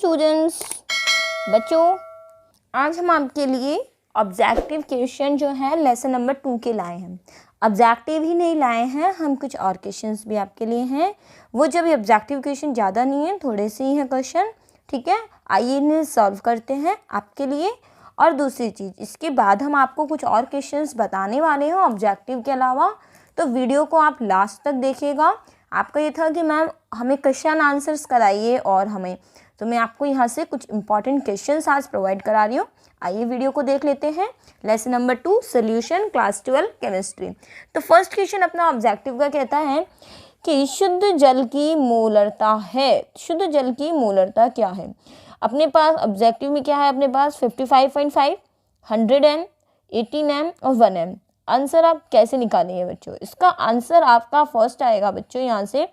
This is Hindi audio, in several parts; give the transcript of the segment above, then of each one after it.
स्टूडेंट्स, बच्चों आज हम आपके लिए ऑब्जेक्टिव क्वेश्चन जो है लेसन नंबर 2 के लाए हैं। ऑब्जेक्टिव ही नहीं लाए हैं, हम कुछ और क्वेश्चंस भी आपके लिए हैं। वो जब ऑब्जेक्टिव क्वेश्चन ज़्यादा नहीं है, थोड़े से ही हैं क्वेश्चन, ठीक है। आइए इन्हें सॉल्व करते हैं आपके लिए। और दूसरी चीज़, इसके बाद हम आपको कुछ और क्वेश्चंस बताने वाले हैं ऑब्जेक्टिव के अलावा, तो वीडियो को आप लास्ट तक देखिएगा। आपका ये था कि मैम हमें क्वेश्चन आंसर्स कराइए और हमें, तो मैं आपको यहाँ से कुछ इंपॉर्टेंट क्वेश्चंस आज प्रोवाइड करा रही हूँ। आइए वीडियो को देख लेते हैं। Lesson number 2 solution class 12 chemistry. तो फर्स्ट क्वेश्चन अपना ऑब्जेक्टिव का कहता है कि शुद्ध जल की मोलरता है। शुद्ध जल की मोलरता क्या है? अपने पास ऑब्जेक्टिव में क्या है? अपने पास 55.5, 100 m, 18 m और 1 m। आंसर आप कैसे निकालेंगे बच्चों? इसका आंसर आपका फर्स्ट आएगा बच्चों यहाँ से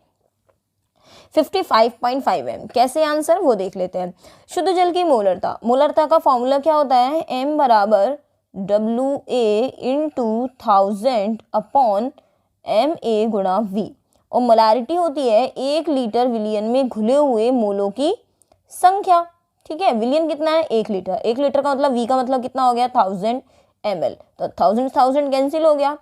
55.5 m। कैसे आंसर वो देख लेते हैं। शुद्ध जल की मोलरता, मोलरता का फॉर्मूला क्या होता है? m बराबर WA इंटू 1000 अपॉन MA गुणा V, और मोलारिटी होती है 1 लीटर विलियन में घुले हुए मोलों की संख्या, ठीक है। विलियन कितना है? 1 लीटर। 1 लीटर का मतलब V का मतलब कितना हो गया? 1000 ml। तो 1000 कैंसिल हो गया।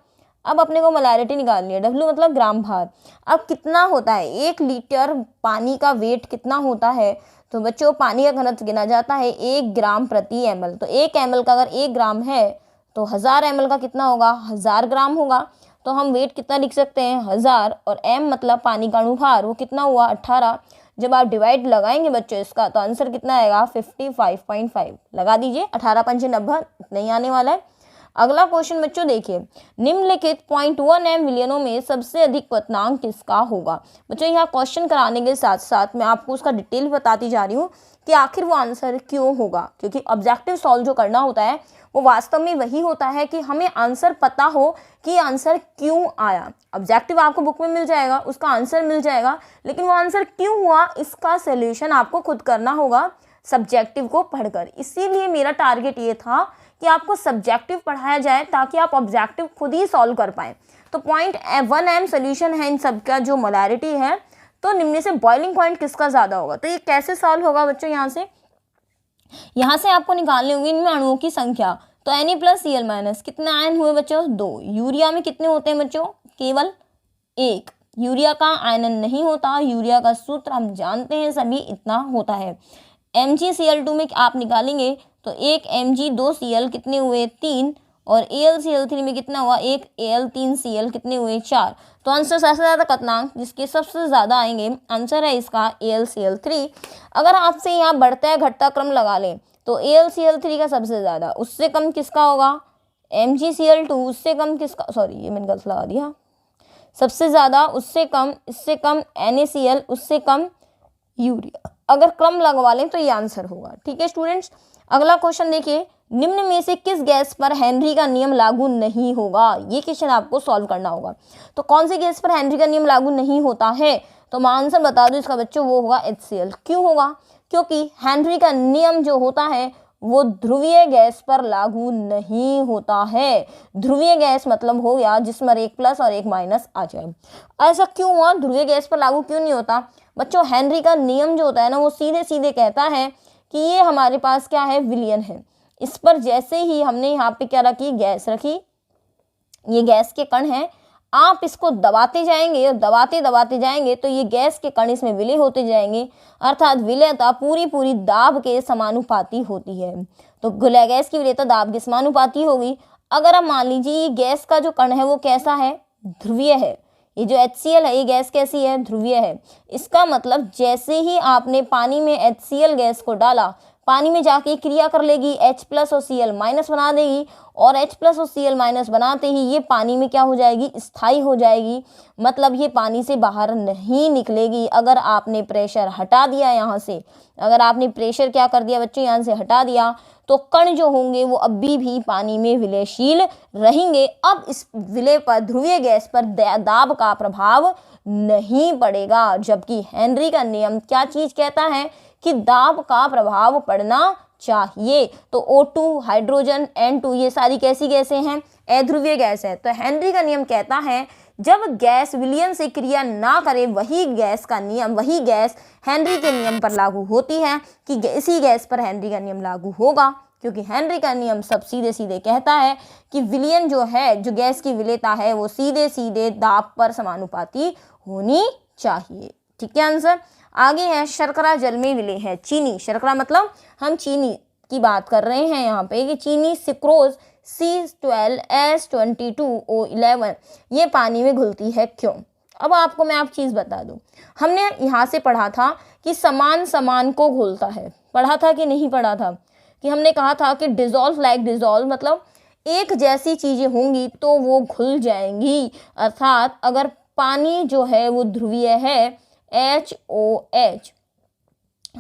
अब अपने को मोलारिटी निकालनी है। W मतलब ग्राम भार। अब कितना होता है 1 लीटर पानी का वेट कितना होता है? तो बच्चों पानी का घनत्व गिना जाता है 1 ग्राम प्रति ml। तो 1 ml का अगर 1 ग्राम है तो 1000 ml का कितना होगा? 1000 ग्राम होगा। तो हम वेट कितना लिख सकते हैं? 1000, और m मतलब पानी का अणुभार, वो कितना हुआ? 18। जब आप डिवाइड लगाएंगे बच्चों इसका, तो आंसर कितना आएगा? 55.5 लगा दीजिए। 18 पंच 90, इतना ही आने वाला है। अगला क्वेश्चन बच्चों देखिए, निम्नलिखित 0.1 m विलियनों में सबसे अधिक क्वथनांक किसका होगा? बच्चों यहाँ क्वेश्चन कराने के साथ साथ मैं आपको उसका डिटेल बताती जा रही हूँ कि आखिर वो आंसर क्यों होगा, क्योंकि ऑब्जेक्टिव सॉल्व जो करना होता है वो वास्तव में वही होता है कि हमें आंसर पता हो कि आंसर क्यों आया। ऑब्जेक्टिव आपको बुक में मिल जाएगा, उसका आंसर मिल जाएगा, लेकिन वो आंसर क्यों हुआ इसका सोल्यूशन आपको खुद करना होगा सब्जेक्टिव को पढ़कर। इसीलिए मेरा टारगेट ये था कि आपको सब्जेक्टिव पढ़ाया जाए ताकि आप ऑब्जेक्टिव खुद ही सॉल्व कर पाएं। तो 0.1 m सोल्यूशन है इन सब का जो मोलारिटी है, तो निम्न से बॉइलिंग पॉइंट किसका ज़्यादा होगा? तो ये कैसे सॉल्व होगा बच्चों? यहाँ से आपको निकालने होंगे इनमें अणुओं की संख्या। तो Na प्लस Cl माइनस, कितने आयन हुए बच्चों? 2। यूरिया में कितने होते हैं बच्चों? केवल 1। यूरिया का आयनन नहीं होता, यूरिया का सूत्र हम जानते हैं सभी, इतना होता है। MgCl2 में आप निकालेंगे तो 1 Mg 2 Cl कितने हुए? 3, और AlCl3 में कितना हुआ? 1 Al 3 Cl कितने हुए? 4। तो आंसर सबसे ज़्यादा क्वथनांक जिसके सबसे ज़्यादा आएंगे, आंसर है इसका AlCl3। अगर आपसे यहाँ बढ़ता है घटता क्रम लगा लें तो AlCl3 का सबसे ज़्यादा, उससे कम किसका होगा? MgCl2, उससे कम किसका? सॉरी ये मैंने गलत लगा दिया। सबसे ज़्यादा, उससे कम, इससे कम NaCl, उससे कम यूरिया। अगर क्रम लगवा लें तो ये आंसर होगा, ठीक है स्टूडेंट्स। अगला क्वेश्चन देखिए, निम्न में से किस गैस पर हेनरी का नियम लागू नहीं होगा? ये क्वेश्चन आपको सॉल्व करना होगा। तो कौन सी गैस पर हेनरी का नियम लागू नहीं होता है? तो मैं आंसर बता दूं इसका बच्चों, वो होगा HCl। क्यों होगा? क्योंकि हेनरी का नियम जो होता है वो ध्रुवीय गैस पर लागू नहीं होता है। ध्रुवीय गैस मतलब हो गया जिसमें एक प्लस और एक माइनस आ जाए। ऐसा क्यों हुआ? ध्रुवीय गैस पर लागू क्यों नहीं होता बच्चों? हेनरी का नियम जो होता है ना, वो सीधे सीधे कहता है कि ये हमारे पास क्या है? विलियन है। इस पर जैसे ही हमने यहाँ पे क्या रखी? गैस रखी। ये गैस के कण हैं, आप इसको दबाते जाएंगे और दबाते दबाते जाएंगे तो ये गैस के कण इसमें विलय होते जाएंगे, अर्थात विलयता पूरी दाब के समानुपाती होती है। तो गैस की विलयता दाब के समानुपाती होगी। अगर आप मान लीजिए ये गैस का जो कण है वो कैसा है? ध्रुवीय है। ये जो HCl है, ये गैस कैसी है? ध्रुवीय है। इसका मतलब जैसे ही आपने पानी में HCl गैस को डाला, पानी में जाके क्रिया कर लेगी, H प्लस और Cl माइनस बना देगी, और H प्लस और Cl माइनस बनाते ही ये पानी में क्या हो जाएगी? स्थायी हो जाएगी। मतलब ये पानी से बाहर नहीं निकलेगी। अगर आपने प्रेशर हटा दिया यहाँ से, अगर आपने प्रेशर क्या कर दिया बच्चों? यहाँ से हटा दिया, तो कण जो होंगे वो अभी भी पानी में विलयशील रहेंगे। अब इस विलय पर, ध्रुवीय गैस पर दाब का प्रभाव नहीं पड़ेगा। जबकि हेनरी का नियम क्या चीज कहता है? कि दाब का प्रभाव पड़ना चाहिए। तो O2, हाइड्रोजन, N2 ये सारी कैसी गैसें हैं? अध्रुवीय गैस है। तो हेनरी का नियम कहता है जब गैस विलियन से क्रिया ना करे वही गैस हेनरी के नियम पर लागू होती है कि इसी गैस पर हेनरी का नियम लागू होगा, क्योंकि हेनरी का नियम सब सीधे सीधे कहता है कि विलयन जो है, जो गैस की विलेयता है, वो सीधे सीधे दाब पर समानुपाती होनी चाहिए। ठीक है आंसर। आगे है शर्करा जल में विलेय है। चीनी, शर्करा मतलब हम चीनी की बात कर रहे हैं यहाँ पे कि चीनी सिक्रोज C12H22O11 ये पानी में घुलती है, क्यों? अब आपको मैं आप चीज़ बता दूं, हमने यहाँ से पढ़ा था कि समान समान को घुलता है, पढ़ा था कि नहीं पढ़ा था? कि हमने कहा था कि डिजॉल्व लाइक डिजॉल्व, मतलब एक जैसी चीज़ें होंगी तो वो घुल जाएंगी। अर्थात अगर पानी जो है वो ध्रुवीय है HOH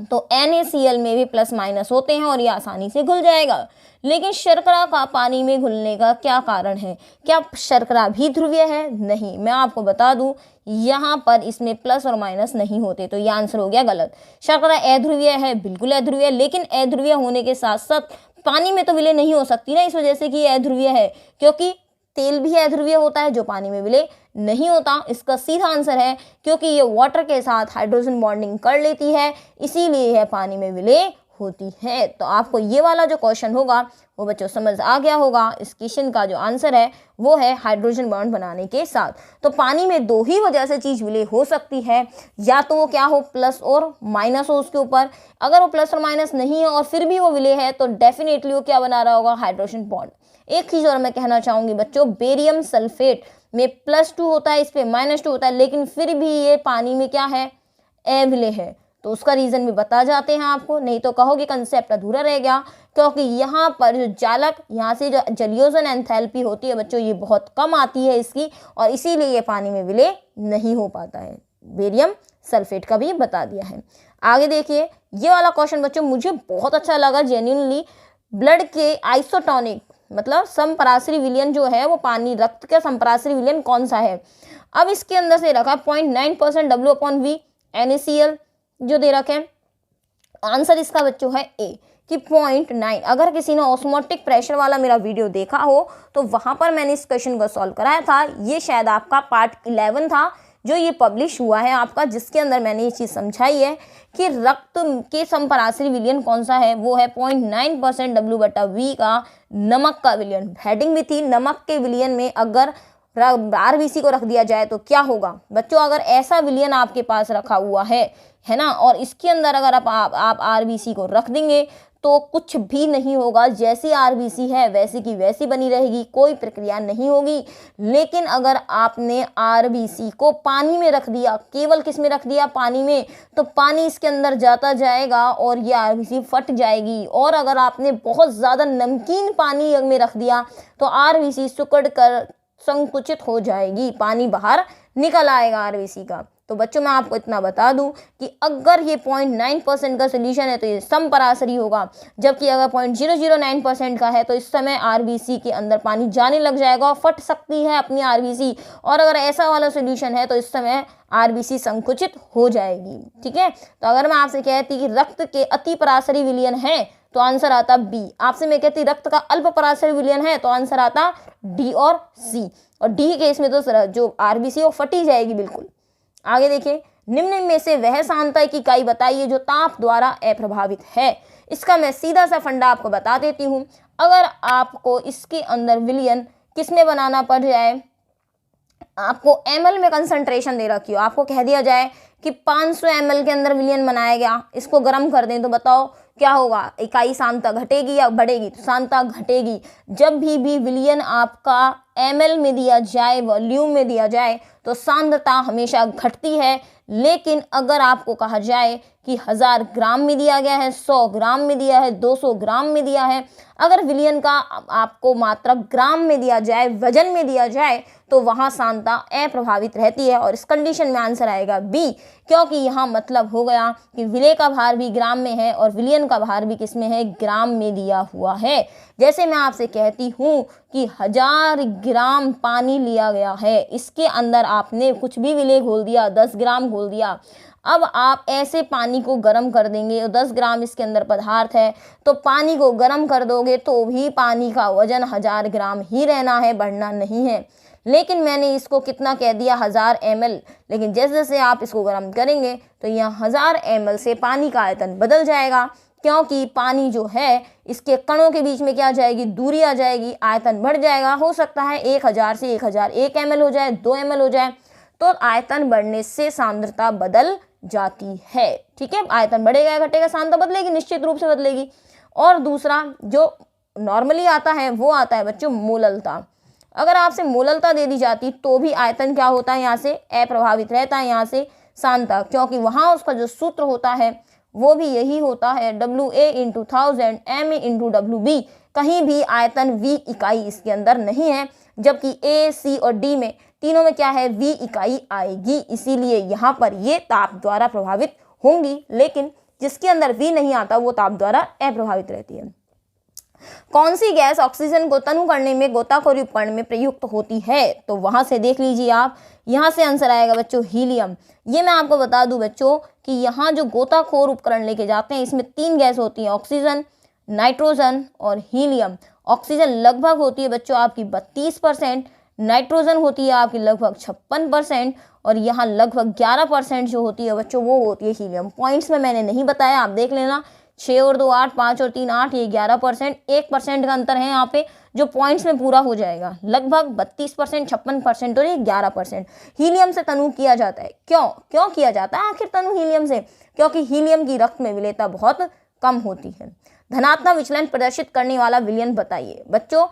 तो NaCl में भी प्लस माइनस होते हैं और ये आसानी से घुल जाएगा। लेकिन शर्करा का पानी में घुलने का क्या कारण है? क्या शर्करा भी ध्रुवीय है? नहीं, मैं आपको बता दूं यहाँ पर इसमें प्लस और माइनस नहीं होते, तो ये आंसर हो गया गलत। शर्करा अध्रुवीय है, बिल्कुल अध्रुवीय, लेकिन अध्रुवीय होने के साथ साथ पानी में तो विलय नहीं हो सकती ना, इस वजह से कि ये अध्रुवीय है, क्योंकि तेल भी अध्रुवीय होता है जो पानी में विलय नहीं होता। इसका सीधा आंसर है क्योंकि ये वाटर के साथ हाइड्रोजन बॉन्डिंग कर लेती है, इसीलिए यह पानी में विलय होती है। तो आपको ये वाला जो क्वेश्चन होगा वो बच्चों समझ आ गया होगा। इस क्वेश्चन का जो आंसर है वो है हाइड्रोजन बॉन्ड बनाने के साथ। तो पानी में दो ही वजह से चीज़ विलय हो सकती है, या तो वो क्या हो, प्लस और माइनस हो उसके ऊपर। अगर वो प्लस और माइनस नहीं है और फिर भी वो विलय है तो डेफिनेटली वो क्या बना रहा होगा, हाइड्रोजन बॉन्ड। एक चीज़ और मैं कहना चाहूँगी बच्चों, बेरियम सल्फेट में +2 होता है, इस पे -2 होता है, लेकिन फिर भी ये पानी में क्या है, अविलय है। तो उसका रीज़न भी बता जाते हैं आपको, नहीं तो कहोगे कंसेप्ट अधूरा रह गया, क्योंकि यहाँ पर जो जालक, यहाँ से जो जलियोजन एंथैल्पी होती है बच्चों ये बहुत कम आती है इसकी, और इसीलिए ये पानी में विलय नहीं हो पाता है। बेरियम सल्फेट का भी बता दिया है। आगे देखिए ये वाला क्वेश्चन बच्चों मुझे बहुत अच्छा लगा जेन्युइनली। ब्लड के आइसोटोनिक मतलब समपराशरी विलयन जो है वो पानी, रक्त का समपराशरी विलयन कौन सा है? अब इसके अंदर से रखा 0.9% W/V NaCl जो दे रखे हैं। आंसर इसका बच्चों है ए कि 0.9। अगर किसी ने ऑस्मोटिक प्रेशर वाला मेरा वीडियो देखा हो तो वहां पर मैंने इस क्वेश्चन को सॉल्व कराया था। ये शायद आपका पार्ट 11 था जो ये पब्लिश हुआ है आपका, जिसके अंदर मैंने ये चीज़ समझाई है कि रक्त के समपराशरी विलयन कौन सा है, वो है 0.9% W/V का नमक का विलयन। हेडिंग भी थी नमक के विलयन में अगर RBC को रख दिया जाए तो क्या होगा बच्चों। अगर ऐसा विलयन आपके पास रखा हुआ है ना, और इसके अंदर अगर आप RBC को रख देंगे तो कुछ भी नहीं होगा, जैसी RBC है वैसी की वैसी बनी रहेगी, कोई प्रक्रिया नहीं होगी। लेकिन अगर आपने RBC को पानी में रख दिया, केवल किस में रख दिया, पानी में, तो पानी इसके अंदर जाता जाएगा और ये RBC फट जाएगी। और अगर आपने बहुत ज़्यादा नमकीन पानी में रख दिया तो RBC सिकुड़ कर संकुचित हो जाएगी, पानी बाहर निकल आएगा RBC का। तो बच्चों मैं आपको इतना बता दूं कि अगर ये 0.9% का सोल्यूशन है तो ये समपराशरी होगा, जबकि अगर 0.009% का है तो इस समय RBC के अंदर पानी जाने लग जाएगा और फट सकती है अपनी RBC। और अगर ऐसा वाला सोल्यूशन है तो इस समय RBC संकुचित हो जाएगी। ठीक है, तो अगर मैं आपसे कहती कि रक्त के अति पराशरी विलयन है तो आंसर आता बी। आपसे मैं कहती रक्त का अल्प पराशरी विलयन है तो आंसर आता डी और सी। और डी केस में तो जो RBC वो फटी जाएगी बिल्कुल। आगे देखिए, निम्न में से वह सांतय की इकाई बताइए जो ताप द्वारा अप्रभावित है। इसका मैं सीधा सा फंडा आपको बता देती हूँ। अगर आपको इसके अंदर विलयन किसमें बनाना पड़ जाए, आपको ml में कंसंट्रेशन दे रखी हो, आपको कह दिया जाए कि 500 ml के अंदर विलयन बनाया गया, इसको गर्म कर दें, तो बताओ क्या होगा, इकाई सांद्रता घटेगी या बढ़ेगी? तो सांद्रता घटेगी। जब भी विलयन आपका ml में दिया जाए, वॉल्यूम में दिया जाए, तो सांद्रता हमेशा घटती है। लेकिन अगर आपको कहा जाए कि 1000 ग्राम में दिया गया है, 100 ग्राम में दिया है, 200 ग्राम में दिया है, अगर विलयन का आपको मात्रा ग्राम में दिया जाए, वजन में दिया जाए, तो वहाँ सांद्रता अप्रभावित रहती है। और इस कंडीशन में आंसर आएगा बी, क्योंकि यहाँ मतलब हो गया कि विलय का भार भी ग्राम में है और विलयन का भार भी किस में है, ग्राम में दिया हुआ है। जैसे मैं आपसे कहती हूँ कि 1000 ग्राम पानी लिया गया है, इसके अंदर आपने कुछ भी विलय घोल दिया, 10 ग्राम घोल दिया। अब आप ऐसे पानी को गर्म कर देंगे और 10 ग्राम इसके अंदर पदार्थ है, तो पानी को गर्म कर दोगे तो भी पानी का वजन 1000 ग्राम ही रहना है, बढ़ना नहीं है। लेकिन मैंने इसको कितना कह दिया 1000 ml। लेकिन जैसे जैसे आप इसको गर्म करेंगे तो यह 1000 ml से पानी का आयतन बदल जाएगा, क्योंकि पानी जो है इसके कणों के बीच में क्या आ जाएगी, दूरी आ जाएगी, आयतन बढ़ जाएगा। हो सकता है 1000 से 1001 ml हो जाए, 2 ml हो जाए। तो आयतन बढ़ने से सांद्रता बदल जाती है। ठीक है, आयतन बढ़ेगा या घटेगा, सांद्रता बदलेगी, निश्चित रूप से बदलेगी। और दूसरा जो नॉर्मली आता है वो आता है बच्चों मोललता। अगर आपसे मोललता दे दी जाती तो भी आयतन क्या होता है, यहाँ से अप्रभावित रहता है, यहाँ से सांद्रता, क्योंकि वहाँ उसका जो सूत्र होता है वो भी यही होता है WA × 1000 MA × WB। कहीं भी आयतन V इकाई इसके अंदर नहीं है, जबकि A, C और D में तीनों में क्या है, V इकाई आएगी। इसीलिए यहाँ पर ये ताप द्वारा प्रभावित होंगी, लेकिन जिसके अंदर V नहीं आता वो ताप द्वारा अप्रभावित रहती है। कौन सी गैस ऑक्सीजन को तनु करने में गोताखोरी उपकरण में प्रयुक्त होती है, तो वहां से देख लीजिए आप। यहाँ से आंसर आएगा बच्चों हीलियम। ये मैं आपको बता दूं बच्चों कि यहाँ जो गोताखोर उपकरण लेके जाते हैं इसमें 3 गैस होती हैं, ऑक्सीजन, नाइट्रोजन और हीलियम। ऑक्सीजन लगभग होती है बच्चों आपकी 32%, नाइट्रोजन होती है आपकी लगभग 56% और यहाँ लगभग 11% जो होती है बच्चों वो होती है हीलियम। पॉइंट्स में मैंने नहीं बताया, आप देख लेना। 6 और 2 8, 5 और 3 8, ये 11%, 1% का अंतर है यहाँ पे जो पॉइंट्स में पूरा हो जाएगा। लगभग 32%, 56% और ये 11%। हीलियम से तनु किया जाता है। क्यों किया जाता है आखिर तनु हीलियम से? क्योंकि हीलियम की रक्त में विलेयता बहुत कम होती है। धनात्मक विचलन प्रदर्शित करने वाला विलयन बताइए। बच्चों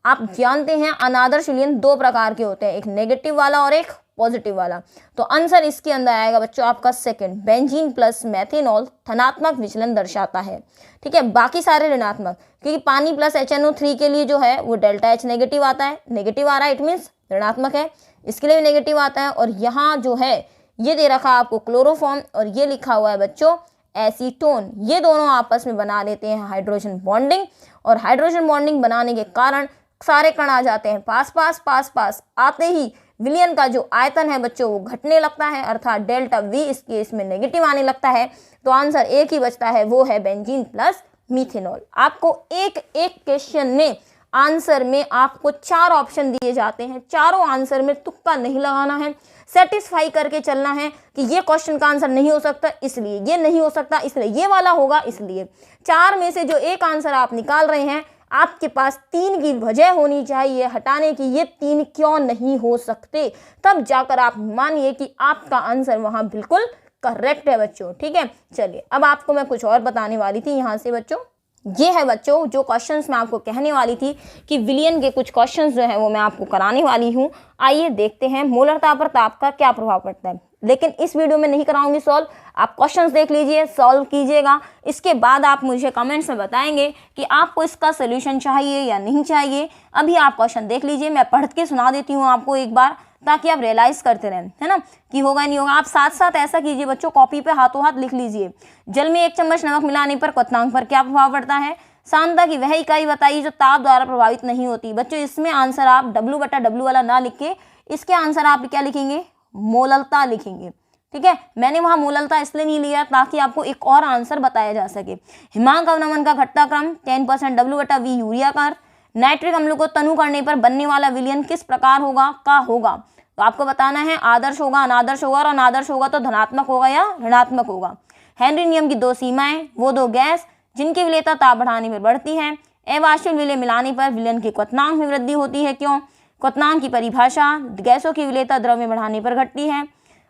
आप जानते हैं अनादर्श विलयन 2 प्रकार के होते हैं, एक नेगेटिव वाला और एक पॉजिटिव वाला। तो आंसर इसके अंदर आएगा बच्चों आपका सेकंड, बेंजीन प्लस मेथेनॉल धनात्मक विचलन दर्शाता है। ठीक है, बाकी सारे ऋणात्मक, क्योंकि पानी प्लस HNO3 के लिए जो है वो डेल्टा H नेगेटिव आता है, नेगेटिव आ रहा है इट मीन्स ऋणात्मक है, इसके लिए भी नेगेटिव आता है। और यहाँ जो है ये दे रखा है आपको क्लोरोफॉर्म और ये लिखा हुआ है बच्चों एसीटोन। ये दोनों आपस में बना लेते हैं हाइड्रोजन बॉन्डिंग, और हाइड्रोजन बॉन्डिंग बनाने के कारण सारे कण आ जाते हैं पास पास पास पास। आते ही विलयन का जो आयतन है बच्चों वो घटने लगता है, अर्थात डेल्टा V इस केस में नेगेटिव आने लगता है। तो आंसर एक ही बचता है, वो है बेंजीन प्लस मीथेनॉल। आपको एक क्वेश्चन में आंसर में आपको 4 ऑप्शन दिए जाते हैं, चारों आंसर में तुक्का नहीं लगाना है, सेटिस्फाई करके चलना है कि ये क्वेश्चन का आंसर नहीं हो सकता इसलिए, ये नहीं हो सकता इसलिए, ये वाला होगा इसलिए। 4 में से जो एक आंसर आप निकाल रहे हैं, आपके पास 3 की वजह होनी चाहिए हटाने की, ये 3 क्यों नहीं हो सकते, तब जाकर आप मानिए कि आपका आंसर वहां बिल्कुल करेक्ट है बच्चों। ठीक है, चलिए अब आपको मैं कुछ और बताने वाली थी यहाँ से बच्चों। ये है बच्चों जो क्वेश्चंस मैं आपको कहने वाली थी कि विलयन के कुछ क्वेश्चंस जो है वो मैं आपको कराने वाली हूँ। आइए देखते हैं मोलरता पर ताप का क्या प्रभाव पड़ता है, लेकिन इस वीडियो में नहीं कराऊंगी सॉल्व। आप क्वेश्चंस देख लीजिए, सॉल्व कीजिएगा, इसके बाद आप मुझे कमेंट्स में बताएंगे कि आपको इसका सोल्यूशन चाहिए या नहीं चाहिए। अभी आप क्वेश्चन देख लीजिए, मैं पढ़ के सुना देती हूँ आपको एक बार, ताकि आप रियलाइज करते रहें, है ना, कि होगा नहीं होगा। आप साथ साथ ऐसा कीजिए बच्चों, कॉपी पे हाथों हाथ लिख लीजिए। जल में 1 चम्मच नमक मिलाने पर क्वथनांक पर क्या प्रभाव पड़ता है? सांद्रता की वह इकाई बताइए जो ताप द्वारा प्रभावित नहीं होती। बच्चों इसमें आंसर आप W/W वाला ना लिख के इसके आंसर आप क्या लिखेंगे? मोललता लिखेंगे। ठीक है, मैंने वहां मोललता इसलिए नहीं लिया ताकि आपको एक और आंसर बताया जा सके। हिमांक अवनमन का घटता क्रम 10% W/V यूरिया का अर्थ। नाइट्रिक अम्ल को तनु करने पर बनने वाला विलयन किस प्रकार होगा का होगा? तो आपको बताना है आदर्श होगा, अनादर्श होगा, और अनादर्श होगा तो धनात्मक होगा या ऋणात्मक होगा। हेनरी नियम की 2 सीमाएं, वो 2 गैस जिनकी विलेयता ताप बढ़ाने पर बढ़ती है। अवाष्पीय विलय मिलाने पर विलयन के क्वथनांक में वृद्धि होती है, क्यों? क्वथनांक की परिभाषा, गैसों की विलेयता द्रव में बढ़ाने पर घटती है।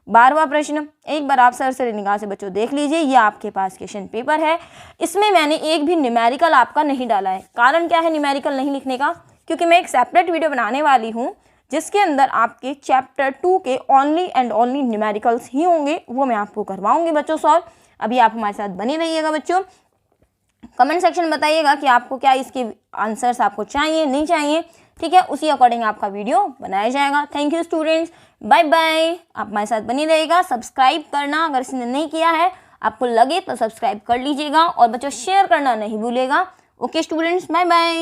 12वां प्रश्न एक बार आप सरसरी निगाह से बच्चों देख लीजिए, ये आपके पास क्वेश्चन पेपर है। इसमें मैंने एक भी न्यूमेरिकल आपका नहीं डाला है। कारण क्या है न्यूमेरिकल नहीं लिखने का? क्योंकि मैं एक सेपरेट वीडियो बनाने वाली हूँ जिसके अंदर आपके चैप्टर 2 के ओनली एंड ओनली न्यूमेरिकल्स ही होंगे, वो मैं आपको करवाऊंगी बच्चों सॉल्व। अभी आप हमारे साथ बने रहिएगा बच्चों। कमेंट सेक्शन में बताइएगा कि आपको क्या इसके आंसर्स आपको चाहिए नहीं चाहिए। ठीक है, उसी अकॉर्डिंग आपका वीडियो बनाया जाएगा। Thank you students, bye bye. आप हमारे साथ बनी रहिएगा। सब्सक्राइब करना अगर इसने नहीं किया है, आपको लगे तो सब्सक्राइब कर लीजिएगा, और बच्चों शेयर करना नहीं भूलेगा। Okay students, bye bye.